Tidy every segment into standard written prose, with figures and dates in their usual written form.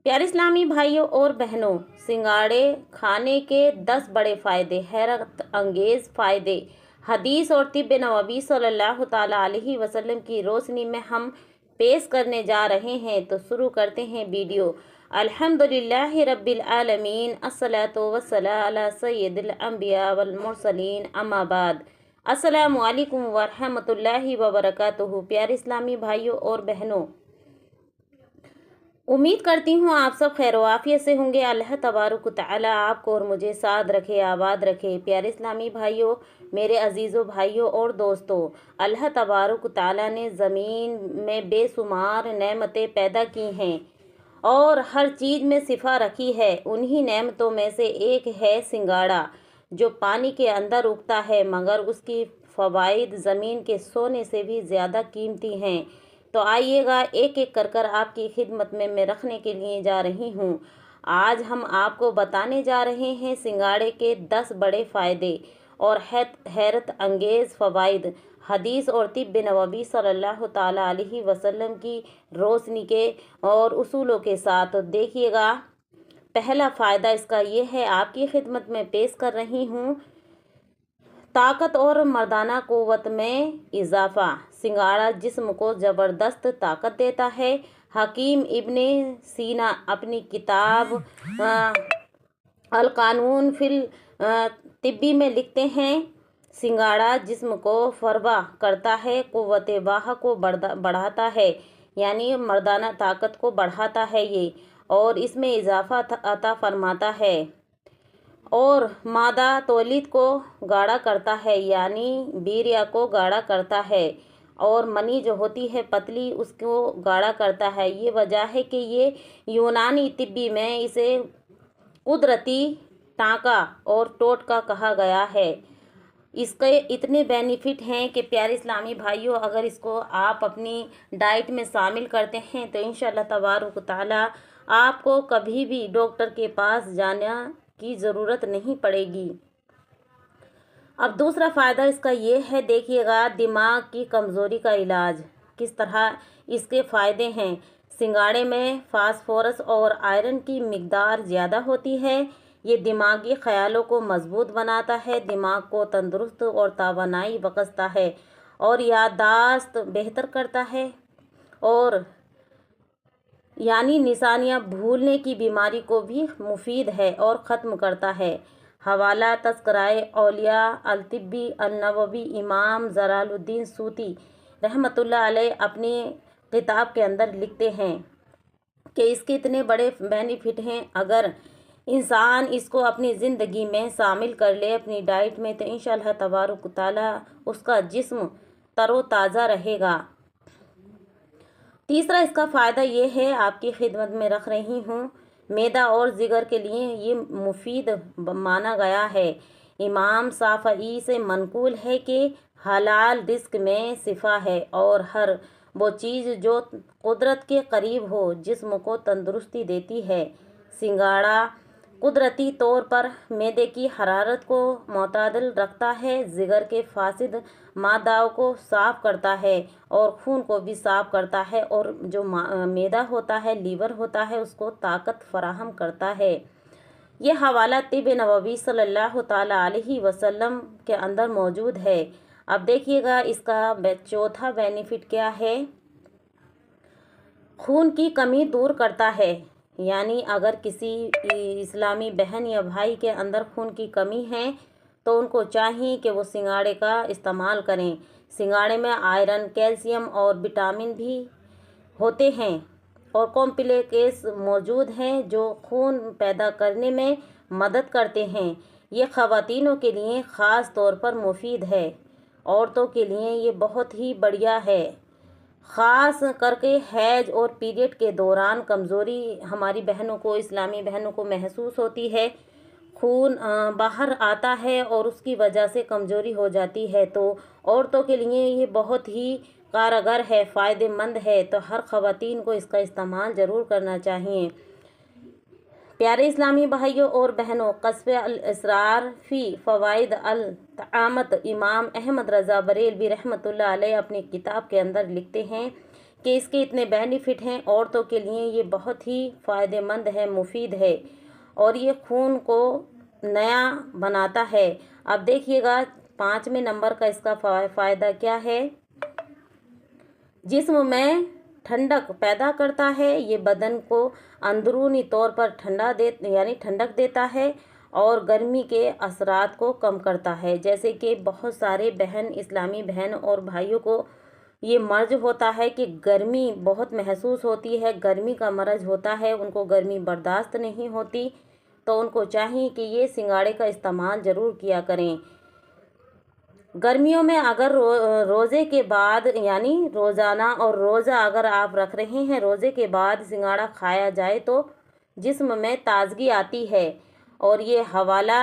प्यारे इस्लामी भाइयों और बहनों, सिंगाड़े खाने के 10 बड़े फ़ायदे, हैरत अंगेज़ फ़ायदे हदीस और तिब्ब नबवी सल्लल्लाहु ताला अलैहि वसल्लम की रोशनी में हम पेश करने जा रहे हैं। तो शुरू करते हैं वीडियो। अल्हम्दुलिल्लाहि रब्बिल आलमीन, अस्सलातु वस्सलामु अला सय्यिदिल अंबिया वल मुरसलीन, अम्मा बाद। अस्सलामु अलैकुम व रहमतुल्लाहि व बरकातुहू। प्यारे इस्लामी भाइयों और बहनों, उम्मीद करती हूँ आप सब खैर वाफियत से होंगे। अल्लाह तबारक व तआला आपको और मुझे साथ रखे, आबाद रखे। प्यारे इस्लामी भाइयों, मेरे अजीज़ों भाइयों और दोस्तों, अल्लाह तबारक व तआला ने ज़मीन में बेशुमार नेमतें पैदा की हैं और हर चीज़ में सिफा रखी है। उन्हीं नेमतों में से एक है सिंगाड़ा, जो पानी के अंदर उगता है, मगर उसकी फ़वाइद ज़मीन के सोने से भी ज़्यादा कीमती हैं। तो आइएगा, एक एक कर आपकी खिदमत में मैं रखने के लिए जा रही हूँ। आज हम आपको बताने जा रहे हैं सिंगाड़े के 10 बड़े फ़ायदे और हैरत अंगेज़ फ़वाइद हदीस और तिब्ब नबवी सल्लल्लाहु ताला अलैहि वसल्लम की रोशनी के और उसूलों के साथ। तो देखिएगा, पहला फ़ायदा इसका ये है, आपकी खिदमत में पेश कर रही हूँ, ताकत और मर्दाना क़ुव्वत में इजाफ़ा। सिंगाड़ा जिस्म को ज़बरदस्त ताकत देता है। हकीम इब्ने सीना अपनी किताब अल कानून फिल तिब्बी में लिखते हैं, सिंगाड़ा जिस्म को फरवा करता है, क़ुव्वत वाह को बढ़ाता है, यानी मर्दाना ताकत को बढ़ाता है ये, और इसमें इजाफ़ा अता फरमाता है, और मादा तौलीद को गाढ़ा करता है, यानी बीरिया को गाढ़ा करता है, और मनी जो होती है पतली, उसको गाढ़ा करता है। ये वजह है कि ये यूनानी तिब्बी में इसे कुदरती टाँका और टोटका कहा गया है। इसके इतने बेनिफिट हैं कि प्यारे इस्लामी भाइयों, अगर इसको आप अपनी डाइट में शामिल करते हैं तो इंशाअल्लाह तबारक ताला आपको कभी भी डॉक्टर के पास जाने की ज़रूरत नहीं पड़ेगी। अब दूसरा फ़ायदा इसका ये है, देखिएगा, दिमाग की कमज़ोरी का इलाज। किस तरह इसके फ़ायदे हैं। सिंगाड़े में फास्फोरस और आयरन की मिकदार ज़्यादा होती है। ये दिमागी ख़यालों को मजबूत बनाता है, दिमाग को तंदुरुस्त और तवानाई बख्शता है, और याददाश्त बेहतर करता है, और यानी निशानियाँ भूलने की बीमारी को भी मुफीद है और ख़त्म करता है। हवाला तज़किराए औलिया अल तिब्बी अन नबवी, इमाम जलालुद्दीन सूती रहमतुल्लाह अलैह अपनी किताब के अंदर लिखते हैं कि इसके इतने बड़े बेनिफिट हैं। अगर इंसान इसको अपनी ज़िंदगी में शामिल कर ले अपनी डाइट में, तो इंशाअल्लाह तबारक ताला उसका जिस्म तरोताज़ा रहेगा। तीसरा इसका फ़ायदा ये है, आपकी खिदमत में रख रही हूँ, मैदा और जिगर के लिए ये मुफीद माना गया है। इमाम शाफ़ई से मनकूल है कि हलाल रिज़्क में शिफा है, और हर वो चीज़ जो कुदरत के करीब हो जिस्म को तंदुरुस्ती देती है। सिंगाड़ा कुदरती तौर पर मैदे की हरारत को मुतदल रखता है, जिगर के फासिद मादाओं को साफ़ करता है, और खून को भी साफ़ करता है, और जो मैदा होता है, लीवर होता है, उसको ताकत फराहम करता है। ये हवाला तिब्ब नबवी सल्लल्लाहु ताला अलैहि वसल्लम के अंदर मौजूद है। अब देखिएगा, इसका चौथा बेनिफिट क्या है। खून की कमी दूर करता है, यानी अगर किसी इस्लामी बहन या भाई के अंदर खून की कमी है तो उनको चाहिए कि वो सिंगाड़े का इस्तेमाल करें। सिंगाड़े में आयरन, कैल्शियम और विटामिन भी होते हैं, और कॉम्प्लेक्स मौजूद हैं जो खून पैदा करने में मदद करते हैं। ये ख़वातीनों के लिए ख़ास तौर पर मुफीद है, औरतों के लिए ये बहुत ही बढ़िया है। ख़ास करके हैज और पीरियड के दौरान कमज़ोरी हमारी बहनों को, इस्लामी बहनों को महसूस होती है। खून बाहर आता है और उसकी वजह से कमज़ोरी हो जाती है, तो औरतों के लिए ये बहुत ही कारगर है, फ़ायदेमंद है। तो हर ख़वातीन को इसका इस्तेमाल ज़रूर करना चाहिए। प्यारे इस्लामी भाइयों और बहनों, कस्बे अल इसरार फ़ी फ़वाइद अल तआमत, इमाम अहमद रज़ा बरेलवी रहमतुल्लाह अलैह अपनी किताब के अंदर लिखते हैं कि इसके इतने बेनिफिट हैं। औरतों के लिए ये बहुत ही फ़ायदेमंद है, मुफीद है और ये खून को नया बनाता है। अब देखिएगा 5वें नंबर का इसका फ़ायदा क्या है। जिस्म में ठंडक पैदा करता है। ये बदन को अंदरूनी तौर पर ठंडक देता है और गर्मी के असरात को कम करता है। जैसे कि बहुत सारे इस्लामी बहन और भाइयों को ये मर्ज होता है कि गर्मी बहुत महसूस होती है, गर्मी का मर्ज होता है, उनको गर्मी बर्दाश्त नहीं होती, तो उनको चाहिए कि ये सिंगाड़े का इस्तेमाल ज़रूर किया करें। गर्मियों में अगर रोज़े के बाद रोज़ाना और रोज़ा अगर आप रख रहे हैं, रोज़े के बाद सिंगाड़ा खाया जाए तो जिस्म में ताज़गी आती है। और ये हवाला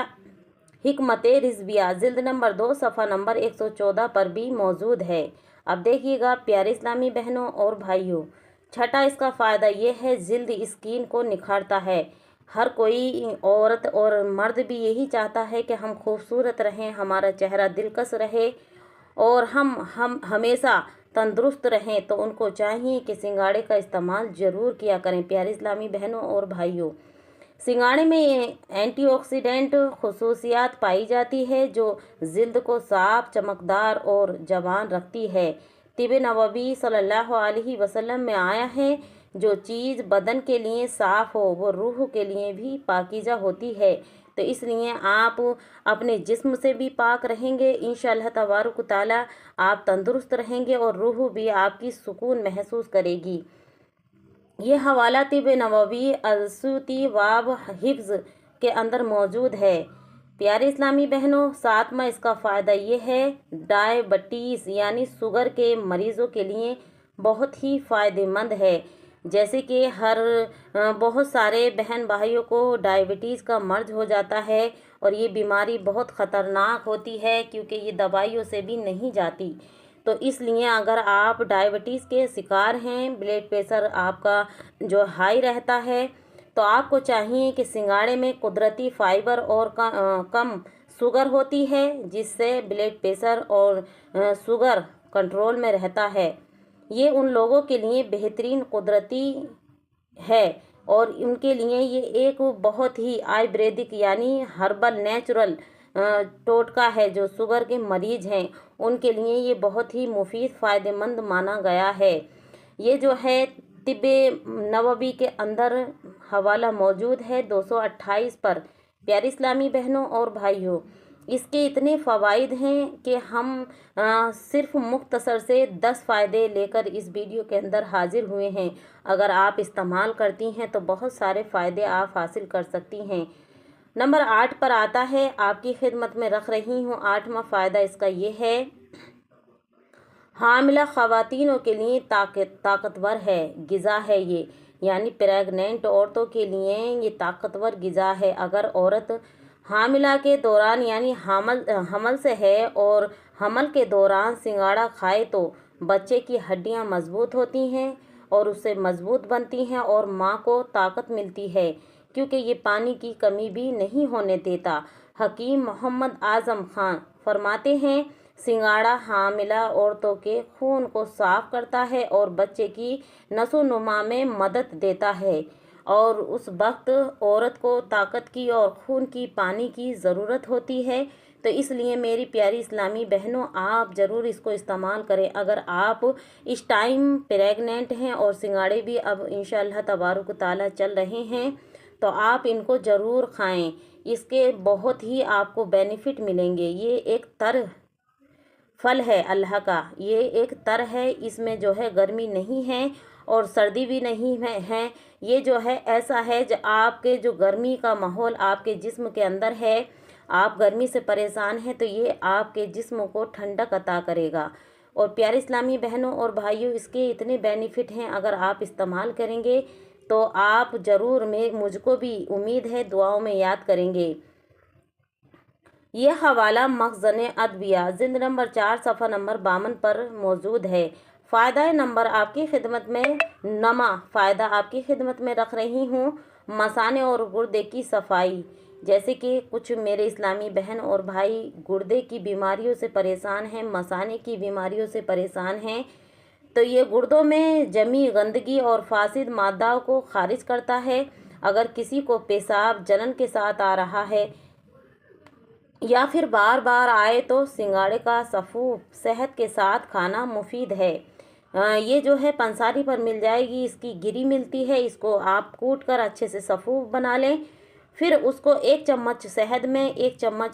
हिकमत रिज़विया जिल्द नंबर 2 सफ़ा नंबर 114 पर भी मौजूद है। अब देखिएगा प्यारे इस्लामी बहनों और भाइयों, छठा इसका फ़ायदा ये है, जिल्द स्किन को निखारता है। हर कोई औरत और मर्द भी यही चाहता है कि हम खूबसूरत रहें, हमारा चेहरा दिलकश रहे और हम हमेशा तंदुरुस्त रहें। तो उनको चाहिए कि सिंगाड़े का इस्तेमाल ज़रूर किया करें। प्यारे इस्लामी बहनों और भाइयों, सिंगाड़े में एंटीऑक्सीडेंट खुसूसियात पाई जाती है जो जिल्द को साफ, चमकदार और जवान रखती है। तिब नबवी सल्लल्लाहु अलैहि वसल्लम में आया है, जो चीज़ बदन के लिए साफ़ हो वो रूह के लिए भी पाकीज़ा होती है। तो इसलिए आप अपने जिस्म से भी पाक रहेंगे, इंशाअल्लाह तबारक तआला आप तंदुरुस्त रहेंगे और रूह भी आपकी सुकून महसूस करेगी। ये हवाला तिब नबवी अलसूती वाब हिफ्ज़ के अंदर मौजूद है। प्यारे इस्लामी बहनों, 7वां इसका फ़ायदा ये है, डायबिटीज़ शुगर के मरीज़ों के लिए बहुत ही फ़ायदेमंद है। जैसे कि बहुत सारे बहन भाइयों को डायबिटीज़ का मर्ज हो जाता है और ये बीमारी बहुत ख़तरनाक होती है क्योंकि ये दवाइयों से भी नहीं जाती। तो इसलिए अगर आप डायबिटीज़ के शिकार हैं, ब्लड प्रेशर आपका जो हाई रहता है, तो आपको चाहिए कि सिंगाड़े में कुदरती फ़ाइबर और कम शुगर होती है, जिससे ब्लड प्रेशर और शुगर कंट्रोल में रहता है। ये उन लोगों के लिए बेहतरीन कुदरती है और उनके लिए ये एक बहुत ही आयुर्वेदिक हर्बल नेचुरल टोटका है। जो शुगर के मरीज़ हैं उनके लिए ये बहुत ही मुफीद फ़ायदेमंद माना गया है। ये जो है तिब्बे नबवी के अंदर हवाला मौजूद है 228 पर। प्यारे इस्लामी बहनों और भाइयों, इसके इतने फ़वाइद हैं कि हम सिर्फ मुख्तसर से 10 फ़ायदे लेकर इस वीडियो के अंदर हाजिर हुए हैं। अगर आप इस्तेमाल करती हैं तो बहुत सारे फ़ायदे आप हासिल कर सकती हैं। नंबर 8 पर आता है, आपकी खिदमत में रख रही हूँ 8वां फ़ायदा इसका ये है, हामिला ख़वातीनों के लिए ताकतवर है ग़िज़ा है ये, प्रेग्नेंट औरतों के लिए ये ताकतवर ग़िज़ा है। अगर औरत हामिला के दौरान हमल से है और हमल के दौरान सिंगाड़ा खाए तो बच्चे की हड्डियां मजबूत होती हैं और उससे मजबूत बनती हैं और माँ को ताकत मिलती है, क्योंकि ये पानी की कमी भी नहीं होने देता। हकीम मोहम्मद आज़म खान फरमाते हैं, सिंगाड़ा हामिला औरतों के खून को साफ करता है और बच्चे की नसोनुमा में मदद देता है और उस वक्त औरत को ताकत की और खून की, पानी की ज़रूरत होती है। तो इसलिए मेरी प्यारी इस्लामी बहनों, आप ज़रूर इसको इस्तेमाल करें। अगर आप इस टाइम प्रेग्नेंट हैं और सिंगाड़े भी अब इंशाअल्लाह तबारक ताला चल रहे हैं, तो आप इनको ज़रूर खाएं। इसके बहुत ही आपको बेनिफिट मिलेंगे। ये एक तर फल है अल्लाह का, ये एक तर है, इसमें जो है गर्मी नहीं है और सर्दी भी नहीं है। ये जो है ऐसा है जो आपके जो गर्मी का माहौल आपके जिस्म के अंदर है, आप गर्मी से परेशान हैं, तो ये आपके जिस्म को ठंडक अता करेगा। और प्यारे इस्लामी बहनों और भाइयों, इसके इतने बेनिफिट हैं, अगर आप इस्तेमाल करेंगे तो आप ज़रूर मुझको भी उम्मीद है दुआओं में याद करेंगे। यह हवाला मखज़न अदविया जिल्द नंबर 4 सफ़ा नंबर 52 पर मौजूद है। फ़ायदा नंबर आपकी खिदमत में फ़ायदा आपकी खिदमत में रख रही हूँ, मसाने और गुर्दे की सफाई। जैसे कि कुछ मेरे इस्लामी बहन और भाई गुर्दे की बीमारियों से परेशान हैं, मसाने की बीमारियों से परेशान हैं, तो ये गुर्दों में जमी गंदगी और फासिद मादाओं को खारिज करता है। अगर किसी को पेशाब जलन के साथ आ रहा है या फिर बार बार आए तो सिंगाड़े का सफ़ूफ सेहत के साथ खाना मुफीद है। ये जो है पंसारी पर मिल जाएगी, इसकी गिरी मिलती है। इसको आप कूट कर अच्छे से सफ़ूफ बना लें। फिर उसको 1 चम्मच शहद में 1 चम्मच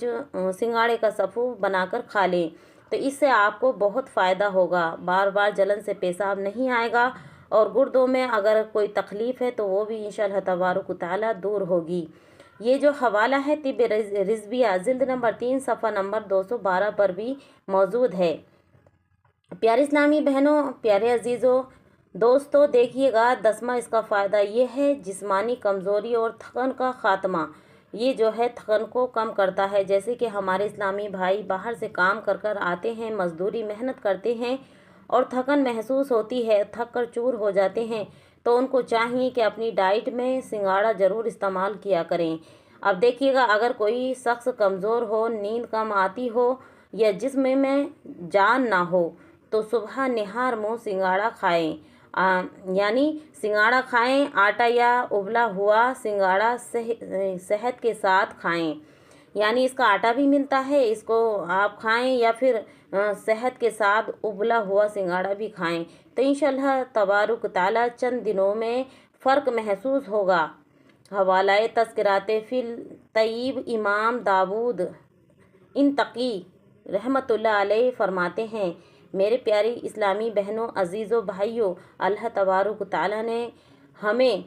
सिंगाड़े का सफ़ूफ बनाकर खा लें। तो इससे आपको बहुत फ़ायदा होगा, बार बार जलन से पेशाब नहीं आएगा और गुर्दों में अगर कोई तकलीफ़ है तो वो भी इंशाअल्लाह तबारक व तआला दूर होगी। ये जो हवाला है तिब रिज़विया जिल्द नंबर 3 सफ़ा नंबर 212 पर भी मौजूद है। प्यारे इस्लामी बहनों, प्यारे अजीज़ों, दोस्तों, देखिएगा 10वां इसका फ़ायदा ये है जिस्मानी कमज़ोरी और थकन का ख़ात्मा। ये जो है थकन को कम करता है। जैसे कि हमारे इस्लामी भाई बाहर से काम कर कर आते हैं, मज़दूरी मेहनत करते हैं और थकन महसूस होती है, थक कर चूर हो जाते हैं, तो उनको चाहिए कि अपनी डाइट में सिंगाड़ा ज़रूर इस्तेमाल किया करें। अब देखिएगा, अगर कोई शख्स कमज़ोर हो, नींद कम आती हो या जिस्म में जान ना हो तो सुबह निहार मुँह सिंगाड़ा खाएं। यानी सिंगाड़ा खाएं, आटा या उबला हुआ सिंगाड़ा शहद के साथ खाएं। यानी इसका आटा भी मिलता है, इसको आप खाएं या फिर शहद के साथ उबला हुआ सिंगाड़ा भी खाएं। तो इंशाअल्लाह तबारुक ताला चंद दिनों में फ़र्क महसूस होगा। हवालाए तज़किराते फ़िल तय्यब इमाम दाऊद इंतकी रहमतुल्लाह अलैह फरमाते हैं, मेरे प्यारी इस्लामी बहनों, अजीज़ों, भाइयों, अल्लाह तबारक तआला ने हमें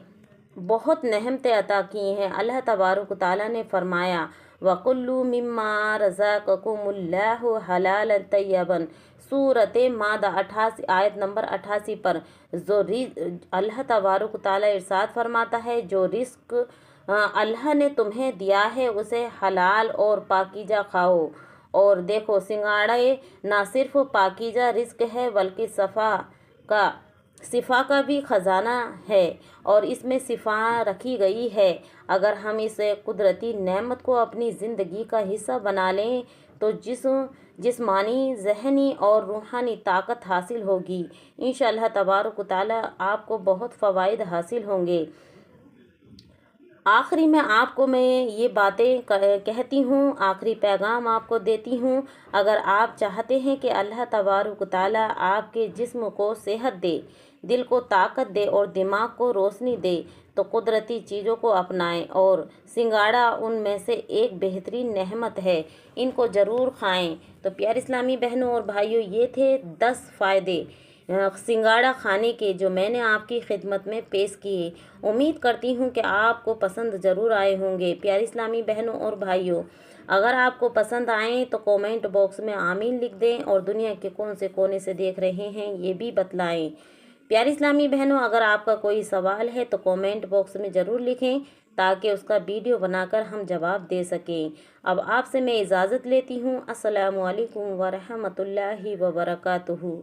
बहुत नेमतें अता की हैं। अल्लाह तबारक तआला ने फरमाया, वकुल्लू मिम्मा रज़क़कुमुल्लाहु हलालन तय्यबन, सूरत मादा 88 आयत नंबर 88 पर जो अल्लाह तबारक तआला इरशाद फरमाता है, जो रिस्क अल्लाह ने तुम्हें दिया है उसे हलाल और पाकीज़ा खाओ। और देखो, सिंगाड़े ना सिर्फ पाकीज़ा रिस्क है बल्कि शिफा का भी ख़जाना है और इसमें शिफा रखी गई है। अगर हम इस कुदरती नेमत को अपनी ज़िंदगी का हिस्सा बना लें तो जिस्मानी, ज़हनी और रूहानी ताकत हासिल होगी। इंशाअल्लाह तबारक तआला आपको बहुत फ़वाइद हासिल होंगे। आखिरी में आपको मैं ये बातें कहती हूँ, आखिरी पैगाम आपको देती हूँ। अगर आप चाहते हैं कि अल्लाह तबारक तआला आपके जिस्म को सेहत दे, दिल को ताकत दे और दिमाग को रोशनी दे, तो कुदरती चीज़ों को अपनाएं और सिंगाड़ा उनमें से एक बेहतरीन नेमत है। इनको ज़रूर खाएं। तो प्यारे इस्लामी बहनों और भाइयों, ये थे 10 फ़ायदे सिंगाड़ा खाने के जो मैंने आपकी खिदमत में पेश किए। उम्मीद करती हूँ कि आपको पसंद ज़रूर आए होंगे। प्यारे इस्लामी बहनों और भाइयों, अगर आपको पसंद आए तो कमेंट बॉक्स में आमीन लिख दें और दुनिया के कौन से कोने से देख रहे हैं ये भी बतलाएं। प्यारी इस्लामी बहनों, अगर आपका कोई सवाल है तो कमेंट बॉक्स में ज़रूर लिखें ताकि उसका वीडियो बनाकर हम जवाब दे सकें। अब आपसे मैं इजाज़त लेती हूँ। अस्सलामु अलैकुम व रहमतुल्लाहि व बरकातुहू।